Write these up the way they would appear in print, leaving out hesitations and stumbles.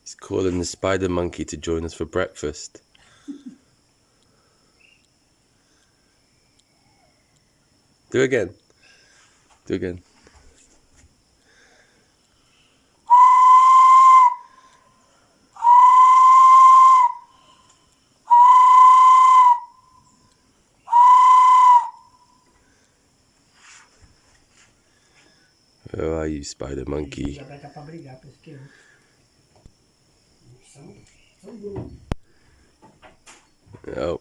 He's calling the spider monkey to join us for breakfast. Do again. Do again. Where are you, spider monkey? Oh.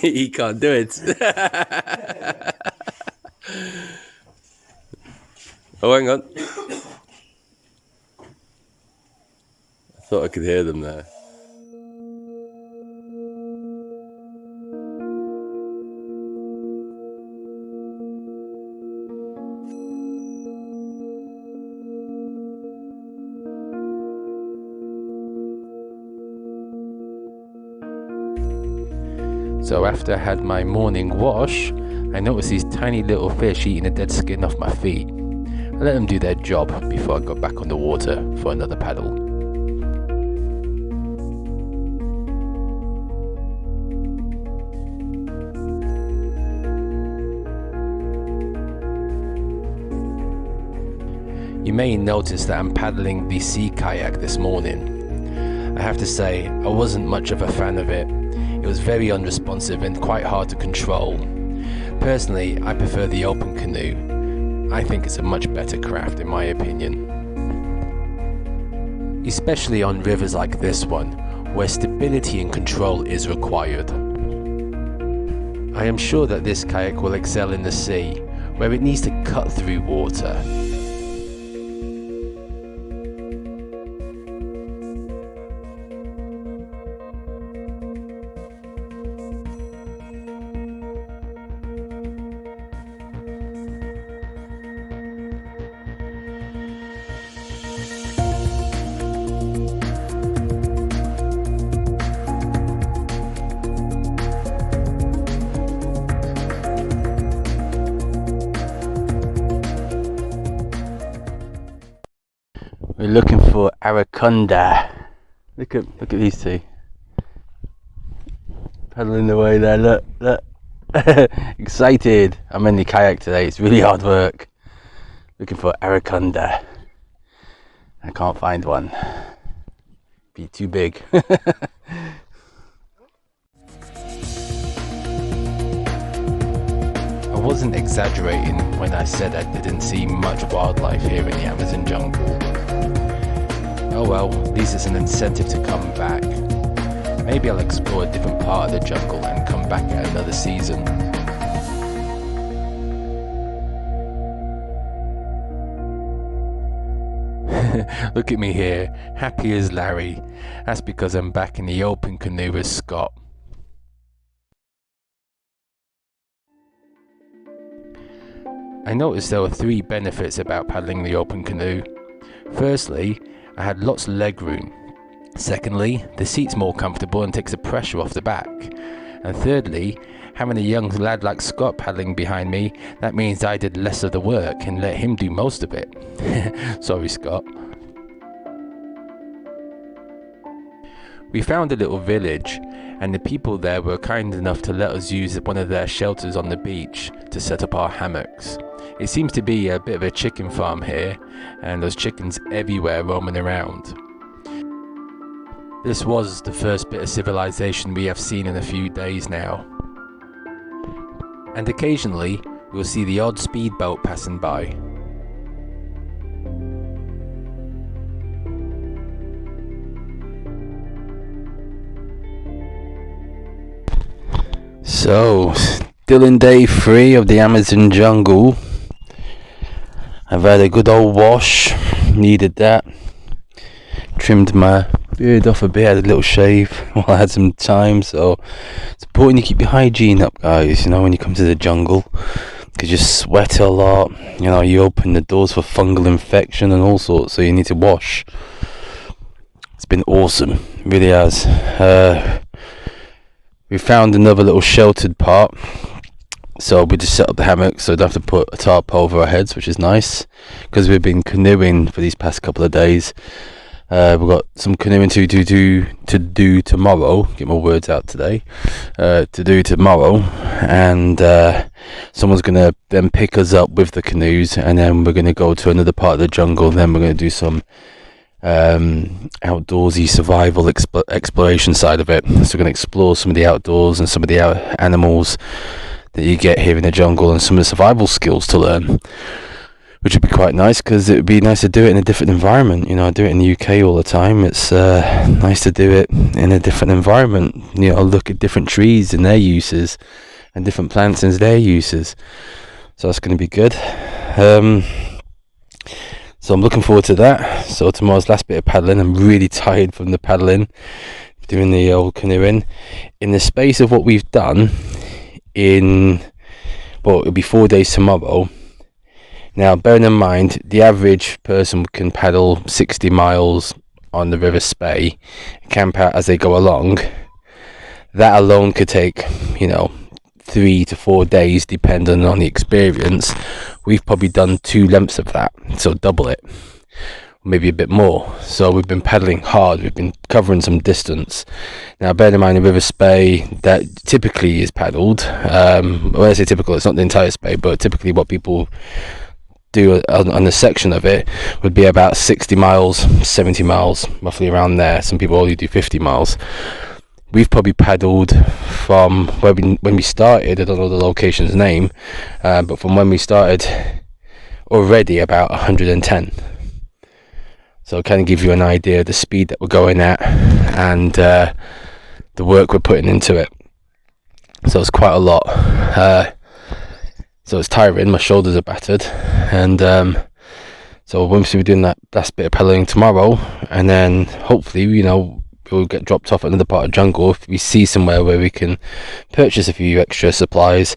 He can't do it. Oh, hang on. I thought I could hear them there. So after I had my morning wash, I noticed these tiny little fish eating the dead skin off my feet. I let them do their job before I got back on the water for another paddle. You may notice that I'm paddling the sea kayak this morning. I have to say, I wasn't much of a fan of it. It was very unresponsive and quite hard to control. Personally, I prefer the open canoe. I think it's a much better craft in my opinion. Especially on rivers like this one, where stability and control is required. I am sure that this kayak will excel in the sea, where it needs to cut through water. We're looking for Araconda. Look at these two. Paddling away there, look. Excited. I'm in the kayak today, it's really hard work. Looking for Araconda. I can't find one. Be too big. I wasn't exaggerating when I said I didn't see much wildlife here in the Amazon jungle. Oh well, at least it's an incentive to come back. Maybe I'll explore a different part of the jungle and come back at another season. Look at me here, happy as Larry. That's because I'm back in the open canoe with Scott. I noticed there were 3 benefits about paddling the open canoe. Firstly, I had lots of leg room. Secondly, the seat's more comfortable and takes the pressure off the back. And thirdly, having a young lad like Scott paddling behind me, that means I did less of the work and let him do most of it. Sorry, Scott. We found a little village, and the people there were kind enough to let us use one of their shelters on the beach to set up our hammocks. It seems to be a bit of a chicken farm here, and there's chickens everywhere roaming around. This was the first bit of civilization we have seen in a few days now. And occasionally, we'll see the odd speedboat passing by. So, still in day 3 of the Amazon jungle. I've had a good old wash, needed that. Trimmed my beard off a bit, had a little shave while I had some time. So it's important you keep your hygiene up, guys, you know, when you come to the jungle, because you sweat a lot, you know, you open the doors for fungal infection and all sorts, so you need to wash. It's been awesome, it really has. We found another little sheltered part, so we just set up the hammock so we don't have to put a tarp over our heads, which is nice, because we've been canoeing for these past couple of days. We've got some canoeing to do tomorrow. Get my words out today. To do tomorrow, and someone's gonna then pick us up with the canoes, and then we're gonna go to another part of the jungle. Then we're gonna do some outdoorsy survival exploration side of it. So we're gonna explore some of the outdoors and some of the animals that you get here in the jungle, and some of the survival skills to learn, which would be quite nice, because it would be nice to do it in a different environment. You know, I do it in the UK all the time. It's nice to do it in a different environment. You know, look at different trees and their uses, and different plants and their uses. So that's going to be good. So I'm looking forward to that. So tomorrow's last bit of paddling. I'm really tired from the paddling, doing the old canoeing. In the space of what we've done, it'll be 4 days tomorrow. Now, bearing in mind, the average person can paddle 60 miles on the River Spey, camp out as they go along. That alone could take, 3 to 4 days, depending on the experience. We've probably done 2 lengths of that, so double it, maybe a bit more. So we've been paddling hard, we've been covering some distance. Now, bear in mind, the River Spey, that typically is paddled, when I say typical, it's not the entire Spey, but typically what people do on a section of it would be about 60 miles, 70 miles, roughly around there. Some people only do 50 miles. We've probably paddled from when we started, I don't know the location's name, but from when we started already about 110. So it kind of gives you an idea of the speed that we're going at, and the work we're putting into it. So it's quite a lot. So it's tiring, my shoulders are battered, and so once we're doing that last bit of paddling tomorrow, and then hopefully, we'll get dropped off at another part of jungle if we see somewhere where we can purchase a few extra supplies,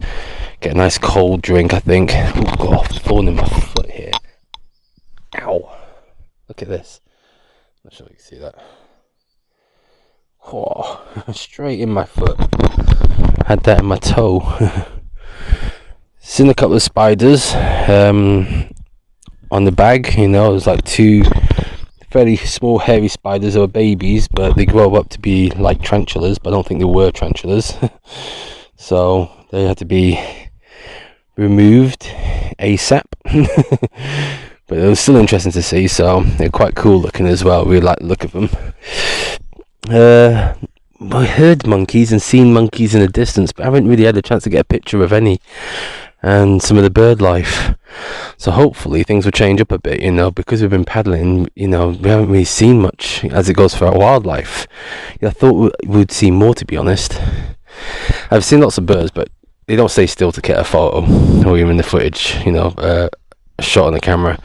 get a nice cold drink, I think. Oh god, I've fallen in my foot here. Ow. Look at this. I'm not sure you can see that. Oh, straight in my foot. Had that in my toe. Seen a couple of spiders on the bag. There's like 2 fairly small hairy spiders. They were babies, but they grow up to be like tarantulas, but I don't think they were tarantulas. So they had to be removed ASAP. But it was still interesting to see, so they're quite cool looking as well. We like the look of them. I heard monkeys and seen monkeys in the distance, but I haven't really had a chance to get a picture of any, and some of the bird life. So hopefully things will change up a bit, because we've been paddling, we haven't really seen much as it goes for our wildlife. I thought we'd see more, to be honest. I've seen lots of birds, but they don't stay still to get a photo, or even the footage, a shot on the camera.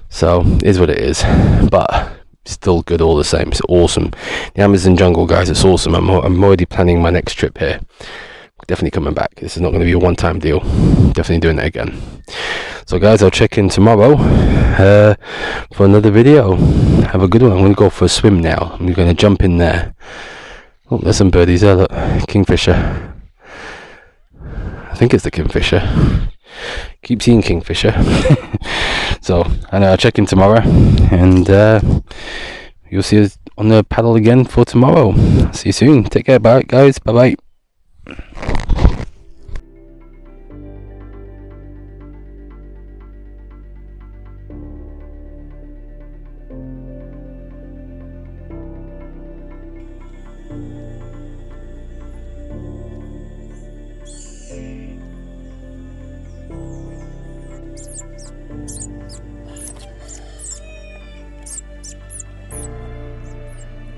So it is what it is, but still good all the same. It's awesome. The Amazon jungle, guys, it's awesome. I'm already planning my next trip here. Definitely coming back. This is not going to be a one-time deal. Definitely doing it again. So guys, I'll check in tomorrow for another video. Have a good one. I'm going to go for a swim now. I'm going to jump in there. Oh, there's some birdies there. Look, kingfisher. I think it's the kingfisher. Keep seeing kingfisher. So I'll check in tomorrow, and you'll see us on the paddle again for tomorrow. See you soon. Take care. Bye guys. Bye bye.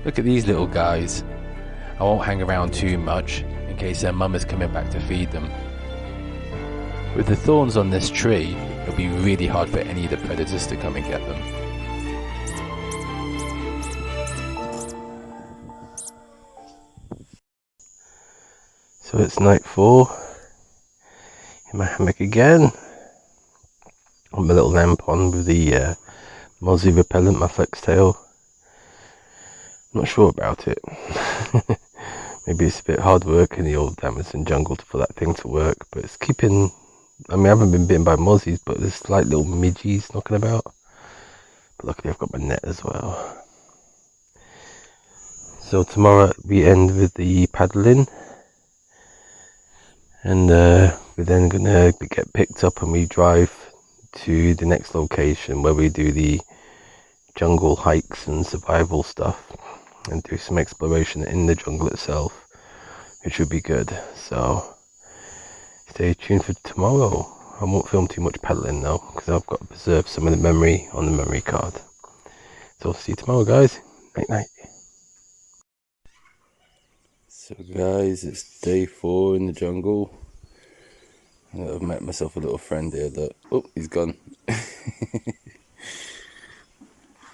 Look at these little guys. I won't hang around too much in case their mum is coming back to feed them. With the thorns on this tree, it'll be really hard for any of the predators to come and get them. So it's night 4. In my hammock again. On my little lamp on with the Mozzie repellent, my flex tail. Not sure about it. Maybe it's a bit hard work in the old Amazon jungle for that thing to work, but it's keeping... I mean, I haven't been bitten by mozzies, but there's like little midgies knocking about. But luckily I've got my net as well. So tomorrow we end with the paddling. And we're then going to get picked up and we drive to the next location where we do the jungle hikes and survival stuff. And do some exploration in the jungle itself, which would be good. So stay tuned for tomorrow. I won't film too much paddling though, because I've got to preserve some of the memory on the memory card. So I'll see you tomorrow, guys. Night night. So guys, it's day 4 in the jungle. I've met myself a little friend here. Look, oh, he's gone.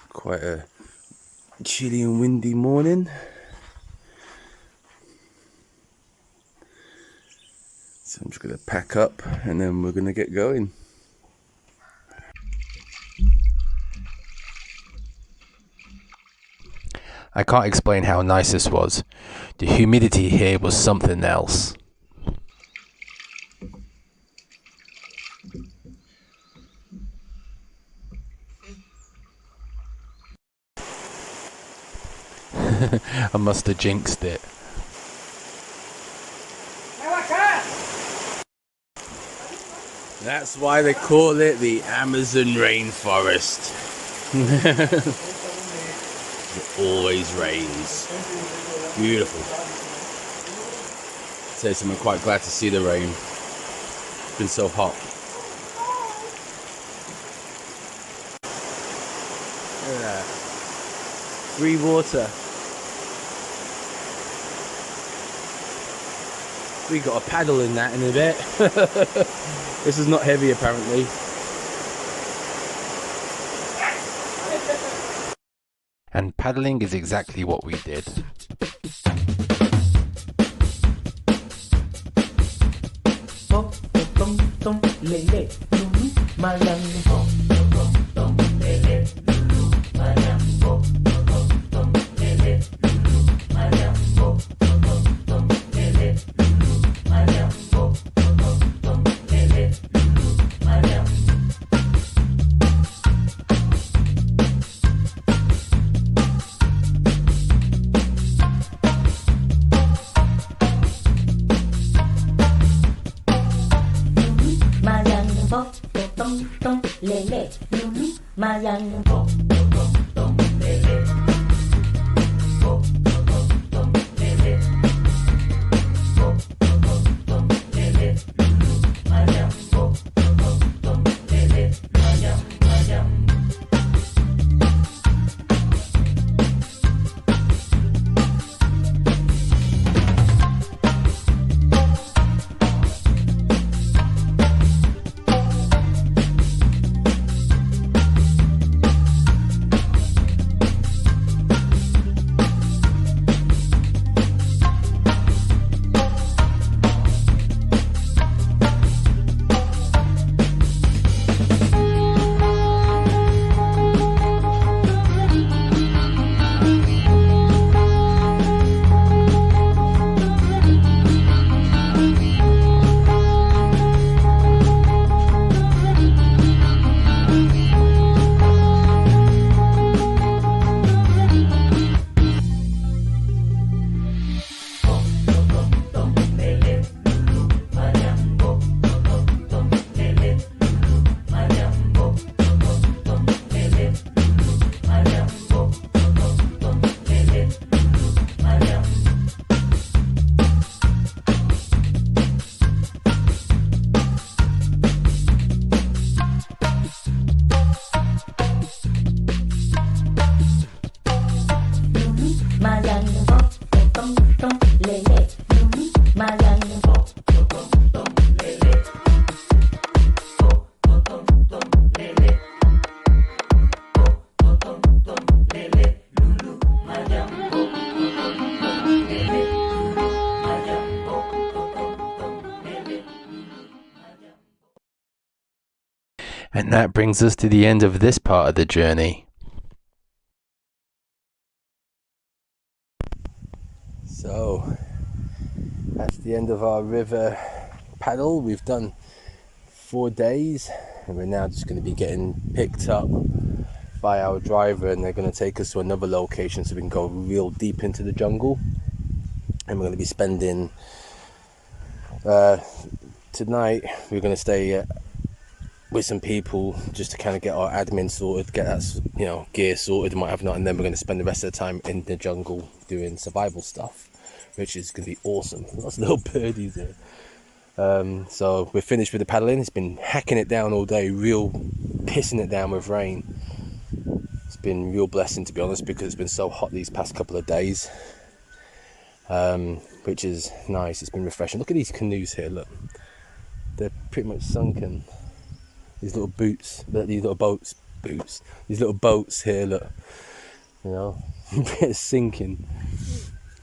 Quite a chilly and windy morning. So I'm just going to pack up and then we're going to get going. I can't explain how nice this was. The humidity here was something else. I must have jinxed it. That's why they call it the Amazon rainforest. It always rains. Beautiful. So I'm quite glad to see the rain. It's been so hot. Look at that. Free water. We got a paddle in that in a bit. This is not heavy apparently. And paddling is exactly what we did. And that brings us to the end of this part of the journey. So that's the end of our river paddle. We've done 4 days and we're now just going to be getting picked up by our driver, and they're going to take us to another location so we can go real deep into the jungle. And we're going to be spending tonight, we're going to stay with some people just to kind of get our admin sorted, get that gear sorted and what have not, and then we're going to spend the rest of the time in the jungle doing survival stuff, which is going to be awesome. Lots of little birdies here. So we're finished with the paddling. It's been hacking it down all day, real pissing it down with rain. It's been a real blessing, to be honest, because it's been so hot these past couple of days, which is nice. It's been refreshing. Look at these canoes here, look, they're pretty much sunken. These little boats, these little boats here, look, it's sinking.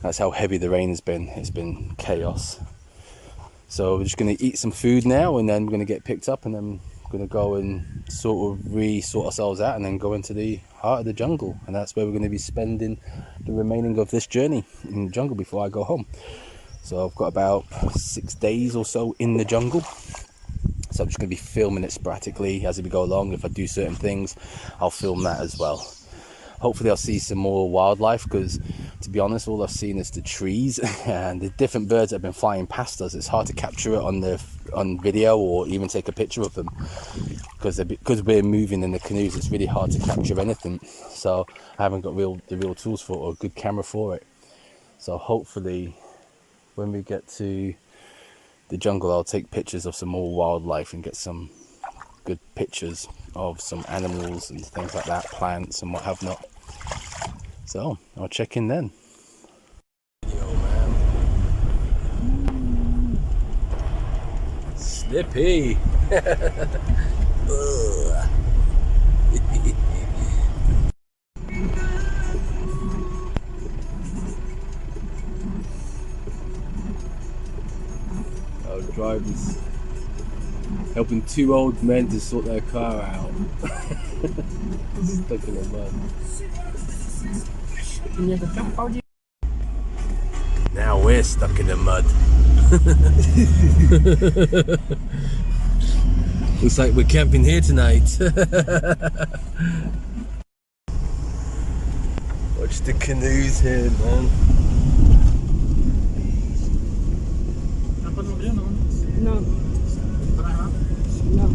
That's how heavy the rain has been. It's been chaos. So we're just going to eat some food now, and then we're going to get picked up, and then we're going to go and sort ourselves out, and then go into the heart of the jungle. And that's where we're going to be spending the remaining of this journey in the jungle before I go home. So I've got about 6 days or so in the jungle. So I'm just going to be filming it sporadically as we go along. If I do certain things, I'll film that as well. Hopefully I'll see some more wildlife, because to be honest, all I've seen is the trees and the different birds that have been flying past us. It's hard to capture it on video or even take a picture of them, because we're moving in the canoes. It's really hard to capture anything, so I haven't got the real tools for it or a good camera for it. So hopefully when we get to the jungle, I'll take pictures of some more wildlife and get some good pictures of some animals and things like that, plants and what have not. So I'll check in then. Yo, man. Slippy. Our drivers helping 2 old men to sort their car out. Stuck in the mud. Now we're stuck in the mud. Looks like we're camping here tonight. Watch the canoes here, man. No. No.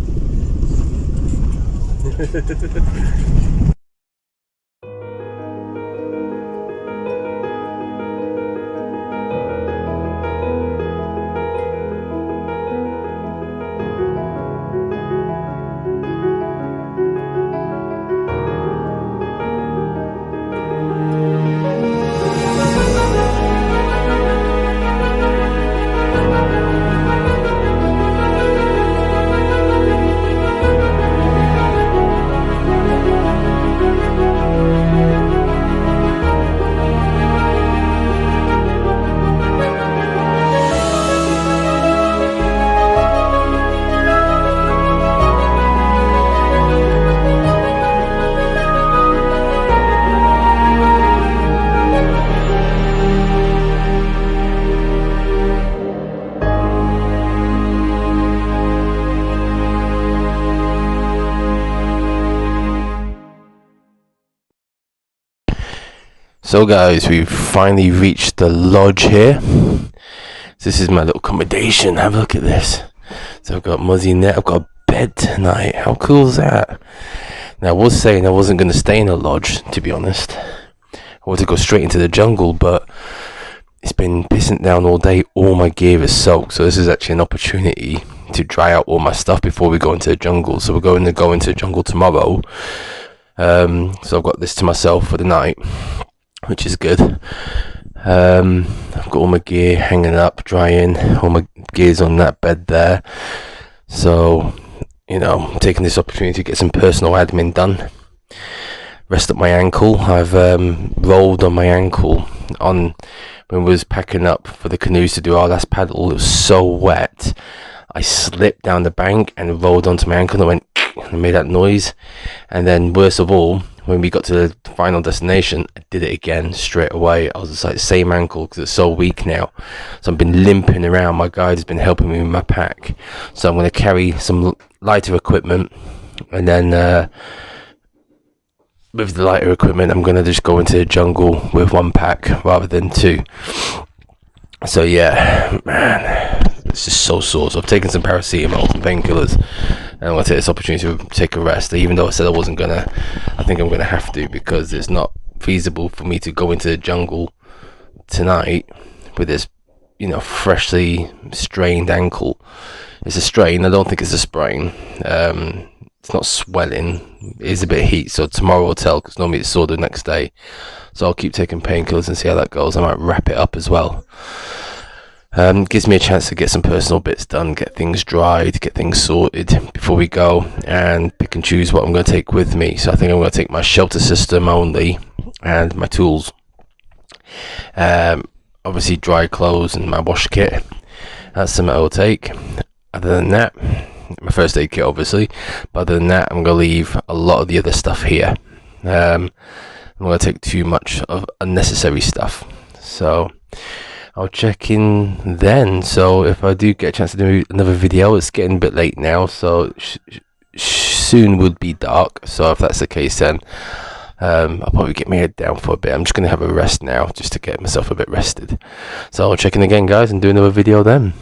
So guys, we've finally reached the lodge here. This is my little accommodation. Have a look at this. So I've got muzzy net, I've got a bed tonight. How cool is that? Now I was saying I wasn't going to stay in a lodge, to be honest. I wanted to go straight into the jungle, but it's been pissing down all day. All my gear is soaked, so this is actually an opportunity to dry out all my stuff before we go into the jungle. So we're going to go into the jungle tomorrow. So I've got this to myself for the night, which is good. I've got all my gear hanging up, drying. All my gear's on that bed there. So, I'm taking this opportunity to get some personal admin done. Rest up my ankle. I've rolled on my ankle when we was packing up for the canoes to do our last paddle. It was so wet. I slipped down the bank and rolled onto my ankle and I went and made that noise. And then worst of all, when we got to the final destination, I did it again straight away. I was just like, same ankle, because it's so weak now. So I've been limping around. My guide has been helping me with my pack. So I'm going to carry some lighter equipment, and then with the lighter equipment, I'm going to just go into the jungle with one pack rather than two. So yeah, man, it's just so sore. So I've taken some paracetamol and painkillers, and I'm going to take this opportunity to take a rest. Even though I said I wasn't going to, I think I'm going to have to, because it's not feasible for me to go into the jungle tonight with this, freshly strained ankle. It's a strain. I don't think it's a sprain. It's not swelling. It is a bit of heat, so tomorrow will tell, because normally it's sore the next day. So I'll keep taking painkillers and see how that goes. I might wrap it up as well. Gives me a chance to get some personal bits done, get things dried, get things sorted before we go, and pick and choose what I'm going to take with me. So I think I'm going to take my shelter system only and my tools. Obviously dry clothes and my wash kit. That's something I'll take. Other than that, my first aid kit obviously, but other than that, I'm going to leave a lot of the other stuff here. I'm going to take too much of unnecessary stuff, so I'll check in then. So if I do get a chance to do another video, it's getting a bit late now, so soon would be dark. So if that's the case, then I'll probably get my head down for a bit. I'm just going to have a rest now, just to get myself a bit rested. So I'll check in again, guys, and do another video then.